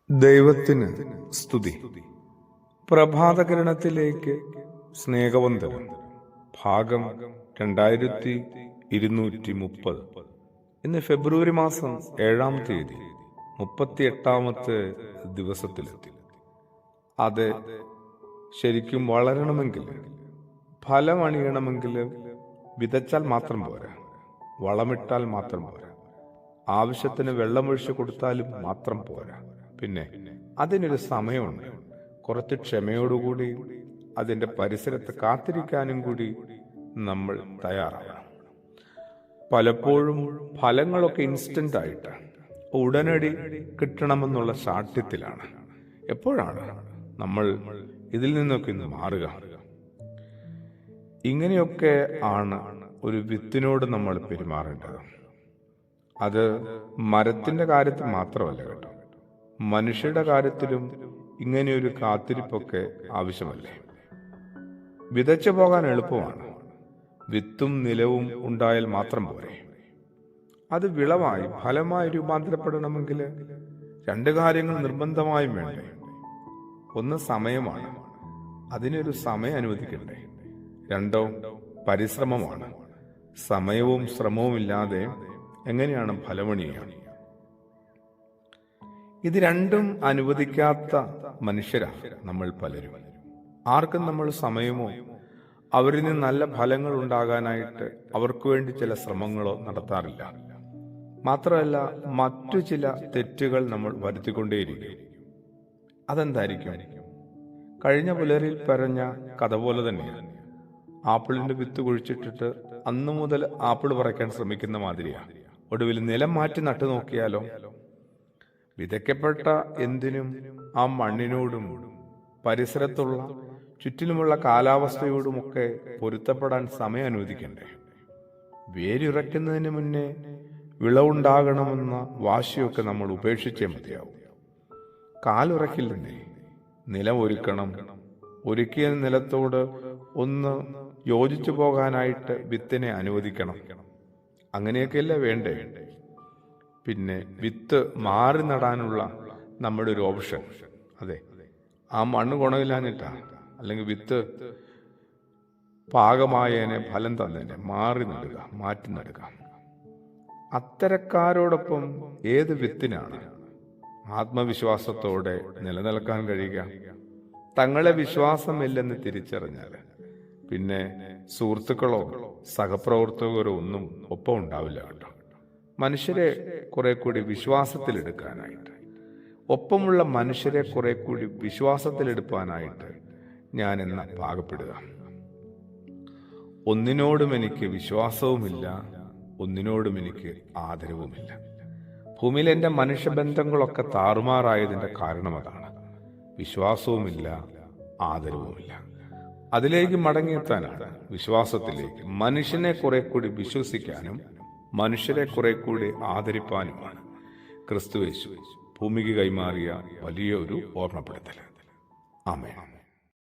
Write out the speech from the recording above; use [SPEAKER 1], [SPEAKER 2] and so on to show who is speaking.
[SPEAKER 1] ദൈവത്തിന് സ്തുതി. പ്രഭാതകിരണത്തിലേക്ക് സ്നേഹവന്ദനം. ഭാഗം 2230. ഇന്ന് ഫെബ്രുവരി മാസം 7-ാം തീയതി 38-ാമത്തെ ദിവസത്തിലെത്തി. അത് ശരിക്കും വളരണമെങ്കിൽ, ഫലം അണിയണമെങ്കിൽ വിതച്ചാൽ മാത്രം പോരാ, വളമിട്ടാൽ മാത്രം പോരാ, ആവശ്യത്തിന് വെള്ളമൊഴിച്ചു കൊടുത്താലും മാത്രം പോരാ. പിന്നെ അതിനൊരു സമയമുണ്ട്. കുറച്ച് ക്ഷമയോടുകൂടി അതിൻ്റെ പരിസരത്ത് കാത്തിരിക്കാനും കൂടി നമ്മൾ തയ്യാറാകണം. പലപ്പോഴും ഫലങ്ങളൊക്കെ ഇൻസ്റ്റന്റ് ആയിട്ട് ഉടനടി കിട്ടണമെന്നുള്ള ശാഠ്യത്തിലാണ്. എപ്പോഴാണ് നമ്മൾ ഇതിൽ നിന്നൊക്കെ ഇന്ന് മാറുക? ഇങ്ങനെയൊക്കെ ആണ് ഒരു വിത്തിനോട് നമ്മൾ പെരുമാറേണ്ടത്. അത് മരത്തിന്റെ കാര്യത്തിൽ മാത്രമല്ല കേട്ടോ, മനുഷ്യരുടെ കാര്യത്തിലും ഇങ്ങനെയൊരു കാത്തിരിപ്പൊക്കെ ആവശ്യമല്ലേ. വിതച്ചു പോകാൻ എളുപ്പമാണ്. വിത്തും നിലവും ഉണ്ടായാൽ മാത്രം പോരെ. അത് വിളവായി ഫലമായി രൂപാന്തരപ്പെടണമെങ്കിൽ രണ്ട് കാര്യങ്ങൾ നിർബന്ധമായും വേണ്ടേ. ഒന്ന് സമയമാണ്, അതിനൊരു സമയം അനുവദിക്കണ്ടേ. രണ്ടോ പരിശ്രമമാണ്. സമയവും ശ്രമവും ഇല്ലാതെ എങ്ങനെയാണ് ഫലമണിയുക? ഇത് രണ്ടും അനുവദിക്കാത്ത മനുഷ്യരാണ് നമ്മൾ പലരും. ആർക്കും നമ്മൾ സമയമോ അവരിൽ നിന്ന് നല്ല ഫലങ്ങൾ ഉണ്ടാകാനായിട്ട് അവർക്ക് വേണ്ടി ചില ശ്രമങ്ങളോ നടത്താറില്ല. മാത്രമല്ല, മറ്റു ചില തെറ്റുകൾ നമ്മൾ വരുത്തിക്കൊണ്ടേയിരിക്കും. അതെന്തായിരിക്കും? കഴിഞ്ഞ പുലരിൽ പറഞ്ഞ കഥ പോലെ തന്നെയാണ്. ആപ്പിളിന്റെ വിത്ത് കുഴിച്ചിട്ടിട്ട് അന്നു മുതൽ ആപ്പിൾ പറിക്കാൻ ശ്രമിക്കുന്ന മാതിരിയാണ്. ഒടുവിൽ നിലം മാറ്റി നട്ടു നോക്കിയാലോ, വിതയ്ക്കപ്പെട്ട എന്തിനും ആ മണ്ണിനോടും പരിസരത്തുള്ള ചുറ്റിലുമുള്ള കാലാവസ്ഥയോടുമൊക്കെ പൊരുത്തപ്പെടാൻ സമയം അനുവദിക്കണ്ടേ. വേരുറയ്ക്കുന്നതിന് മുന്നേ വിളവുണ്ടാകണമെന്ന വാശിയൊക്കെ നമ്മൾ ഉപേക്ഷിച്ചേ മതിയാവും. കാലുറക്കില്ലെന്നേ, നിലം ഒരുക്കണം. ഒരുക്കിയ നിലത്തോട് ഒന്ന് യോജിച്ചു പോകാനായിട്ട് വിത്തിനെ അനുവദിക്കണം. അങ്ങനെയൊക്കെയല്ലേ വേണ്ടേ. പിന്നെ വിത്ത് മാറി നടാനുള്ള നമ്മുടെ ഒരു ഓപ്ഷൻ, അതെ, ആ മണ്ണ് ഗുണമില്ലാഞ്ഞിട്ടാ, അല്ലെങ്കിൽ വിത്ത് പാകമായതിനെ ഫലം തന്നതിനെ മാറി നടുക, മാറ്റി നടുക. അത്തരക്കാരോടൊപ്പം ഏത് വിത്തിനാണ് ആത്മവിശ്വാസത്തോടെ നിലനിൽക്കാൻ കഴിയുക? തങ്ങളെ വിശ്വാസമില്ലെന്ന് തിരിച്ചറിഞ്ഞാൽ പിന്നെ സുഹൃത്തുക്കളോ സഹപ്രവർത്തകരോ ഒന്നും ഒപ്പം ഉണ്ടാവില്ല കേട്ടോ. മനുഷ്യരെ കുറെ കൂടി വിശ്വാസത്തിലെടുക്കാനായിട്ട്, ഒപ്പമുള്ള മനുഷ്യരെ കുറെ കൂടി വിശ്വാസത്തിലെടുക്കാനായിട്ട് ഞാൻ എന്ന പാകപ്പെടുക. ഒന്നിനോടും എനിക്ക് വിശ്വാസവുമില്ല, ഒന്നിനോടും എനിക്ക് ആദരവുമില്ല. ഭൂമിയിൽ എൻ്റെ മനുഷ്യബന്ധങ്ങളൊക്കെ താറുമാറായതിൻ്റെ കാരണം അതാണ്. വിശ്വാസവുമില്ല, ആദരവുമില്ല. അതിലേക്ക് മടങ്ങിയെത്താനാണ്, വിശ്വാസത്തിലേക്ക്. മനുഷ്യനെ കുറെ കൂടി വിശ്വസിക്കാനും മനുഷ്യരെ കുറെ കൂടി ആദരിപ്പാനുമാണ് ക്രിസ്തുയേശു ഭൂമിക്ക് കൈമാറിയ വലിയൊരു ഓർമ്മപ്പെടുത്തൽ. ആമേൻ.